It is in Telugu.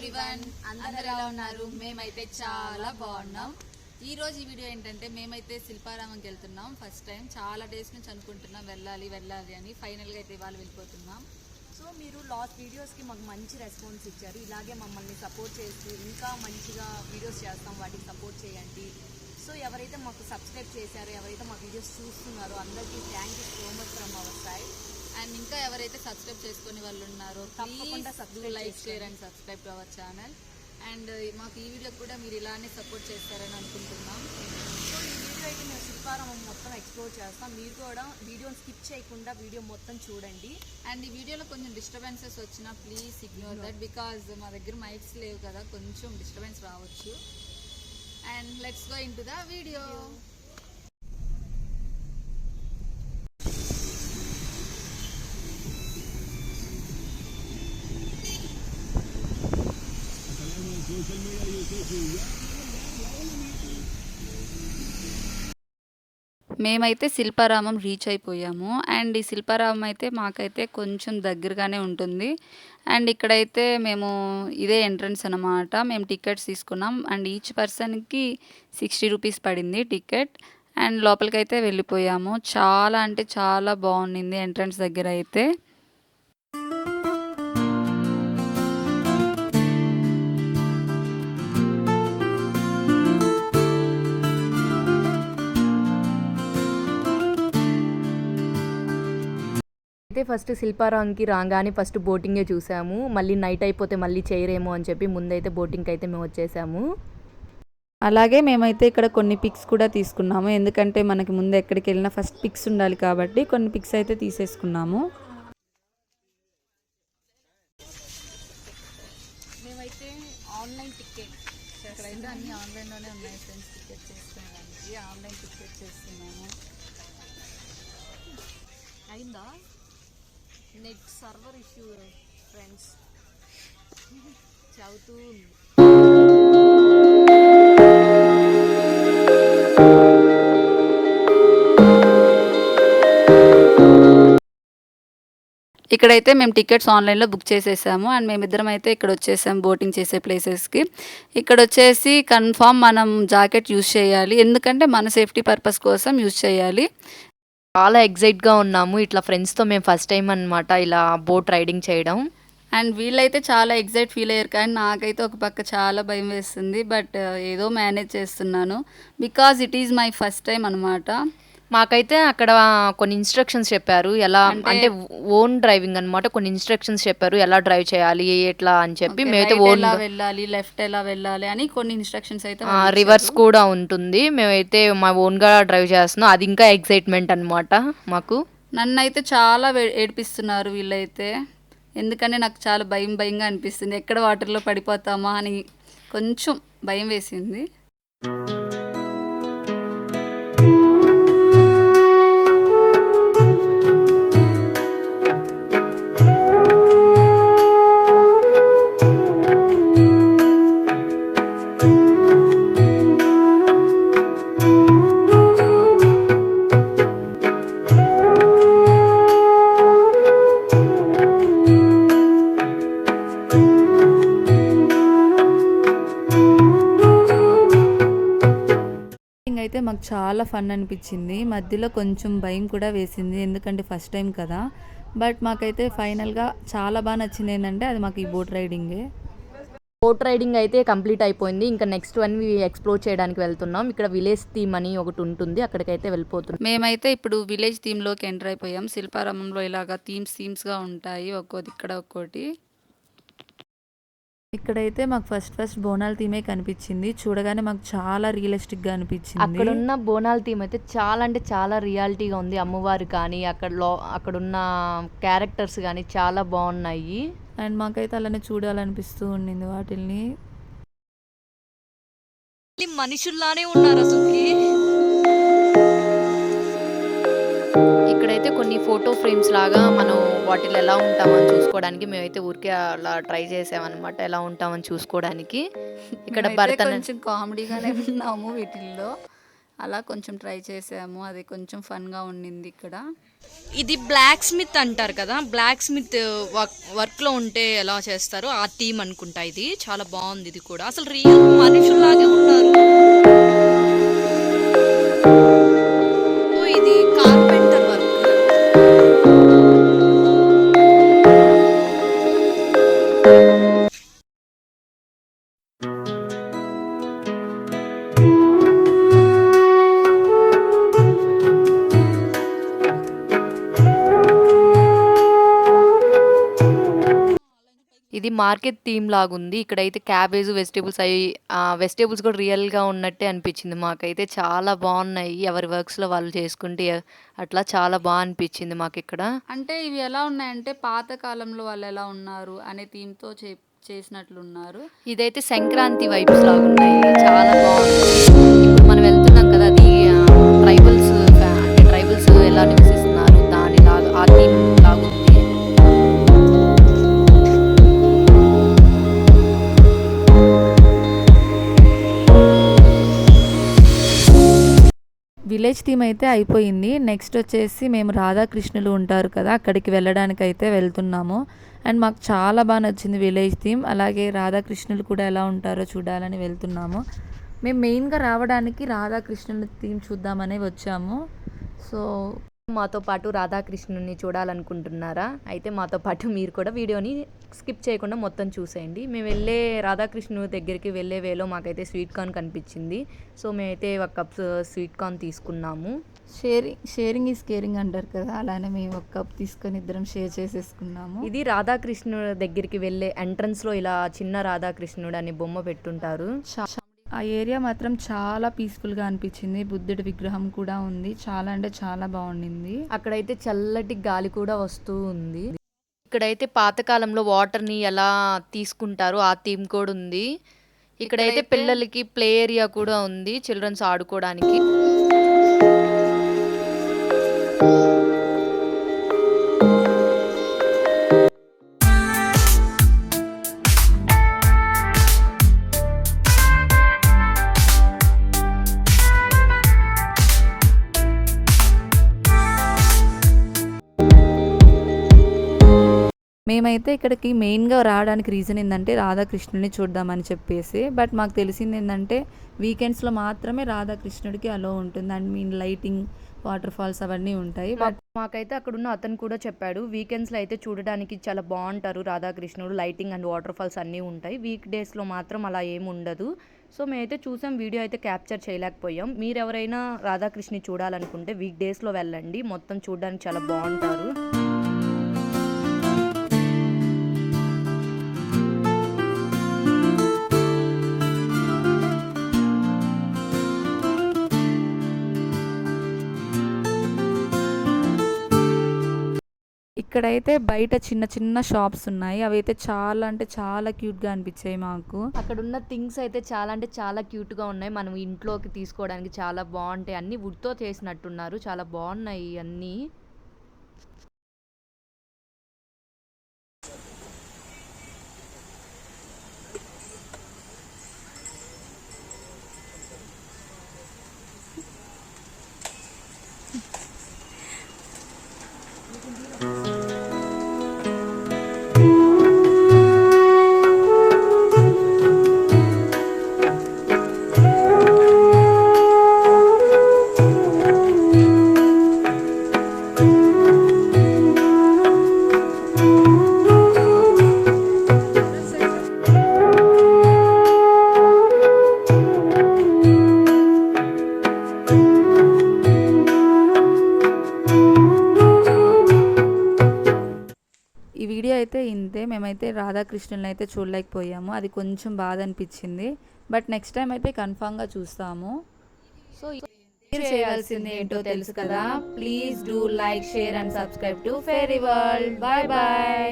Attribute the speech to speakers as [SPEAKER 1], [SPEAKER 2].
[SPEAKER 1] ఎవ్రీవన్, అందరూ ఎలా ఉన్నారు? మేమైతే చాలా బాగున్నాం. ఈ రోజు ఈ వీడియో ఏంటంటే మేమైతే శిల్పారామంకి వెళ్తున్నాం. ఫస్ట్ టైం చాలా డేస్ నుంచి అనుకుంటున్నాం వెళ్ళాలి అని. ఫైనల్గా అయితే ఇవాళ వెళ్ళిపోతున్నాం.
[SPEAKER 2] సో మీరు లాస్ట్ వీడియోస్కి మాకు మంచి రెస్పాన్స్ ఇచ్చారు. ఇలాగే మమ్మల్ని సపోర్ట్ చేస్తూ ఇంకా మంచిగా వీడియోస్ చేస్తాం, వాటికి సపోర్ట్ చేయండి. సో ఎవరైతే మాకు సబ్స్క్రైబ్ చేశారో, ఎవరైతే మా వీడియోస్ చూస్తున్నారో అందరికీ thank you so much from our side.
[SPEAKER 1] And ఇంకా ఎవరైతే సబ్స్క్రైబ్ చేసుకునే వాళ్ళు ఉన్నారో
[SPEAKER 2] తప్పకుండా
[SPEAKER 1] like share and subscribe to our channel. And మాకు ఈ వీడియో కూడా మీరు ఇలానే సపోర్ట్ చేస్తారని అనుకుంటున్నాం.
[SPEAKER 2] సో ఈ వీడియో అయితే మేము శిల్పారామం మొత్తం ఎక్స్ప్లోర్ చేస్తాం. మీరు కూడా వీడియోని స్కిప్ చేయకుండా వీడియో మొత్తం చూడండి.
[SPEAKER 1] అండ్ ఈ వీడియోలో కొంచెం డిస్టర్బెన్సెస్ వచ్చినా ప్లీజ్ ఇగ్నోర్ దట్, బికాజ్ మా దగ్గర మైక్స్ లేవు కదా, కొంచెం డిస్టర్బెన్స్ రావచ్చు. And let's go in to the video. మేమైతే శిల్పారామం రీచ్ అయిపోయాము. అండ్ ఈ శిల్పారామం అయితే మాకైతే కొంచెం దగ్గరగానే ఉంటుంది. అండ్ ఇక్కడైతే మేము ఇదే ఎంట్రన్స్ అనమాట. మేము టికెట్స్ తీసుకున్నాం. అండ్ ఈచ్ పర్సన్కి 60 రూపీస్ పడింది టికెట్. అండ్ లోపలికైతే వెళ్ళిపోయాము. చాలా అంటే చాలా బాగుండింది ఎంట్రన్స్ దగ్గర అయితే.
[SPEAKER 2] అయితే ఫస్ట్ శిల్పారాంకి రాగానే ఫస్ట్ బోటింగే చూసాము. మళ్ళీ నైట్ అయిపోతే మళ్ళీ చేయరేమో అని చెప్పి ముందైతే బోటింగ్కి అయితే మేము వచ్చేసాము.
[SPEAKER 1] అలాగే మేమైతే ఇక్కడ కొన్ని పిక్స్ కూడా తీసుకున్నాము. ఎందుకంటే మనకి ముందు ఎక్కడికి వెళ్ళినా ఫస్ట్ పిక్స్ ఉండాలి కాబట్టి కొన్ని పిక్స్ అయితే తీసేసుకున్నాము.
[SPEAKER 2] మేమైతే ఆన్లైన్ టికెట్
[SPEAKER 1] ఎక్కడైతే అన్ని ఆన్లైన్లోనే ఉన్నాయి ఫ్రెండ్స్. టికెట్ చేసుకోవడానికి ఆన్లైన్ టికెట్ చేస్తున్నాము.
[SPEAKER 2] అయిందా? నెట్ సర్వర్ ఇష్యూ ఫ్రెండ్స్, చదువుతూ ఉంది.
[SPEAKER 1] ఇక్కడైతే మేము టికెట్స్ ఆన్లైన్లో బుక్ చేసేసాము. అండ్ మేమిద్దరం అయితే ఇక్కడ వచ్చేసాము బోటింగ్ చేసే ప్లేసెస్కి. ఇక్కడ వచ్చేసి కన్ఫామ్ మనం జాకెట్ యూజ్ చేయాలి, ఎందుకంటే మన సేఫ్టీ పర్పస్ కోసం యూజ్ చేయాలి.
[SPEAKER 2] చాలా ఎగ్జైట్గా ఉన్నాము. ఇట్లా ఫ్రెండ్స్తో మేము ఫస్ట్ టైం అనమాట ఇలా బోట్ రైడింగ్ చేయడం.
[SPEAKER 1] అండ్ వీళ్ళైతే చాలా ఎగ్జైట్ ఫీల్ అయ్యారు, కానీ నాకైతే ఒక పక్క చాలా భయం వేస్తుంది. బట్ ఏదో మేనేజ్ చేస్తున్నాను, because it is my first time అనమాట.
[SPEAKER 2] మాకైతే అక్కడ కొన్ని ఇన్స్ట్రక్షన్స్ చెప్పారు, ఎలా అంటే ఓన్ డ్రైవింగ్ అనమాట. కొన్ని ఇన్స్ట్రక్షన్స్ చెప్పారు ఎలా డ్రైవ్ చేయాలి ఎట్లా అని చెప్పి. మేమైతే ఓన్
[SPEAKER 1] వెళ్ళాలి, లెఫ్ట్ ఎలా వెళ్ళాలి అని కొన్ని ఇన్స్ట్రక్షన్స్ అయితే,
[SPEAKER 2] రివర్స్ కూడా ఉంటుంది. మేమైతే మా ఓన్గా డ్రైవ్ చేస్తున్నాం. అది ఇంకా ఎగ్జైట్మెంట్ అనమాట మాకు.
[SPEAKER 1] నన్నైతే చాలా ఏడిపిస్తున్నారు వీళ్ళైతే, ఎందుకంటే నాకు చాలా భయంగా అనిపిస్తుంది. ఎక్కడ వాటర్లో పడిపోతామా అని కొంచెం భయం వేసింది. అయితే మాకు చాలా ఫన్ అనిపించింది. మధ్యలో కొంచెం భయం కూడా వేసింది, ఎందుకంటే ఫస్ట్ టైం కదా. బట్ మాకైతే ఫైనల్గా చాలా బాగా నచ్చింది. ఏంటంటే అది మాకు ఈ బోట్ రైడింగే.
[SPEAKER 2] బోట్ రైడింగ్ అయితే కంప్లీట్ అయిపోయింది. ఇంకా నెక్స్ట్ వన్ ఎక్స్ప్లోర్ చేయడానికి వెళ్తున్నాం. ఇక్కడ విలేజ్ థీమ్ అని ఒకటి ఉంటుంది, అక్కడికైతే వెళ్ళిపోతున్నాం.
[SPEAKER 1] మేమైతే ఇప్పుడు విలేజ్ థీమ్లోకి ఎంటర్ అయిపోయాం. శిల్పారామంలో ఇలాగా థీమ్స్గా ఉంటాయి, ఒక్కోటి ఇక్కడ ఒక్కోటి. ఇక్కడైతే మాకు ఫస్ట్ బోనాల థీమే కనిపించింది. చూడగానే మాకు చాలా రియలిస్టిక్గా అనిపించింది.
[SPEAKER 2] అక్కడున్న బోనాల థీమ్ అయితే చాలా అంటే చాలా రియాలిటీగా ఉంది. అమ్మవారు కానీ అక్కడున్న క్యారెక్టర్స్ కానీ చాలా బాగున్నాయి.
[SPEAKER 1] అండ్ మాకైతే అలానే చూడాలనిపిస్తూ ఉండింది వాటిల్ని.
[SPEAKER 2] మనుషుల్లానే ఉన్నారు అసలుకి. ఇక్కడైతే కొన్ని ఫోటో ఫ్రేమ్స్ లాగా మనం వాటిలో ఎలా ఉంటామని చూసుకోవడానికి మేమైతే ఊరికే అలా ట్రై చేసామన్నమాట, ఎలా ఉంటామని చూసుకోవడానికి.
[SPEAKER 1] ఇక్కడ భర్త కొంచెం కామెడీగానే ఉన్నాము వీటిల్లో, అలా కొంచెం ట్రై చేసాము. అది కొంచెం ఫన్గా ఉండింది ఇక్కడ.
[SPEAKER 2] ఇది బ్లాక్ స్మిత్ అంటారు కదా, బ్లాక్ స్మిత్ వర్క్ లో ఉంటే ఎలా చేస్తారో ఆ థీమ్ అనుకుంటా. ఇది చాలా బాగుంది. ఇది కూడా అసలు రియల్ మనుషుల్లాగే ఉన్నారు. సో ఇది కార్పెంటర్ వర్క్. ఇది మార్కెట్ థీమ్ లాగుంది. ఇక్కడైతే క్యాబేజ్, వెజిటేబుల్స్ వెజిటేబుల్స్ కూడా రియల్‌గా ఉన్నట్టే అనిపించింది మాకైతే. చాలా బాగున్నాయి. ఎవరి వర్క్స్‌లో వాళ్ళు చేసుకుంటే అట్లా చాలా అనిపించింది మాకిక్కడ.
[SPEAKER 1] అంటే ఇవి ఎలా ఉన్నాయంటే పాత కాలంలో వాళ్ళు ఎలా ఉన్నారు అనే థీమ్‌తో చేసినట్లున్నారు.
[SPEAKER 2] ఇదైతే సంక్రాంతి వైబ్స్ లాగున్నాయి. చాలా బాగుంది. ఇప్పుడు మనం వెళ్తున్నాం కదా, అది ట్రైబల్స్ అంటే ట్రైబల్స్ ఎలా నివసిస్తున్నారు దానిలాగా ఆ థీమ్ లాగుంది.
[SPEAKER 1] విలేజ్ థీమ్ అయితే అయిపోయింది. నెక్స్ట్ వచ్చేసి మేము రాధాకృష్ణులు ఉంటారు కదా, అక్కడికి వెళ్ళడానికి అయితే వెళ్తున్నాము. అండ్ మాకు చాలా బాగా నచ్చింది విలేజ్ థీమ్. అలాగే రాధాకృష్ణులు కూడా ఎలా ఉంటారో చూడాలని వెళ్తున్నాము. మేము మెయిన్గా రావడానికి రాధాకృష్ణుల థీమ్ చూద్దామని వచ్చాము. సో
[SPEAKER 2] మాతో పాటు రాధాకృష్ణుని చూడాలనుకుంటున్నారా? అయితే మాతో పాటు మీరు కూడా వీడియోని స్కిప్ చేయకుండా మొత్తం చూసేయండి. మేము వెళ్ళే రాధాకృష్ణుని దగ్గరికి వెళ్ళే వేలో మాకైతే స్వీట్ కార్న్ కనిపించింది. సో మేమైతే ఒక కప్ స్వీట్ కార్న్ తీసుకున్నాము.
[SPEAKER 1] షేరింగ్ ఈజ్ కేరింగ్ అంటారు కదా, అలానే మేము ఒక కప్ తీసుకొని ఇద్దరం షేర్ చేసేసుకున్నాము.
[SPEAKER 2] ఇది రాధాకృష్ణుడి దగ్గరికి వెళ్ళే ఎంట్రన్స్లో ఇలా చిన్న రాధాకృష్ణుడు అనే బొమ్మ పెట్టుంటారు.
[SPEAKER 1] ఆ ఏరియా మాత్రం చాలా పీస్ఫుల్గా అనిపించింది. బుద్ధుడి విగ్రహం కూడా ఉంది. చాలా అంటే చాలా బాగుండింది.
[SPEAKER 2] అక్కడైతే చల్లటి గాలి కూడా వస్తూ ఉంది. ఇక్కడైతే పాతకాలంలో వాటర్ని ఎలా తీసుకుంటారో ఆ థీమ్ కూడా ఉంది. ఇక్కడైతే పిల్లలకి ప్లే ఏరియా కూడా ఉంది, చిల్డ్రన్స్ ఆడుకోవడానికి.
[SPEAKER 1] మేమైతే ఇక్కడికి మెయిన్గా రావడానికి రీజన్ ఏంటంటే రాధాకృష్ణుని చూద్దామని చెప్పేసి. బట్ మాకు తెలిసింది ఏంటంటే వీకెండ్స్లో మాత్రమే రాధాకృష్ణుడికి అలో ఉంటుంది. And mean lighting, waterfalls అవన్నీ ఉంటాయి. బట్
[SPEAKER 2] మాకైతే అక్కడున్న అతను కూడా చెప్పాడు, వీకెండ్స్లో అయితే చూడడానికి చాలా బాగుంటారు రాధాకృష్ణుడు, లైటింగ్ అండ్ వాటర్ ఫాల్స్ అన్నీ ఉంటాయి. వీక్ డేస్లో మాత్రం అలా ఏమి ఉండదు. సో మేమైతే చూసాం, వీడియో అయితే క్యాప్చర్ చేయలేకపోయాం. మీరు ఎవరైనా రాధాకృష్ణుని చూడాలనుకుంటే వీక్ డేస్లో వెళ్ళండి, మొత్తం చూడడానికి చాలా బాగుంటారు.
[SPEAKER 1] ఇక్కడైతే బయట చిన్న చిన్న షాప్స్ ఉన్నాయి. అవి అయితే చాలా అంటే చాలా క్యూట్గా అనిపించాయి మాకు.
[SPEAKER 2] అక్కడ ఉన్న థింగ్స్ అయితే చాలా అంటే చాలా క్యూట్గా ఉన్నాయి. మనం ఇంట్లోకి తీసుకోవడానికి చాలా బాగుంటాయి. అన్నీ వుడ్తో చేసినట్టున్నారు, చాలా బాగున్నాయి అన్నీ.
[SPEAKER 1] ఈ వీడియో అయితే ఇంతే. మేమైతే రాధాకృష్ణులను అయితే చూడలేకపోయాము. అది కొంచెం బాధ అనిపించింది. బట్ నెక్స్ట్ టైం అయితే కన్ఫామ్గా చూస్తాము. సో మీరు చేయాల్సింది ఏంటో తెలుసు కదా. Please do like, share and subscribe to fairy world. Bye bye.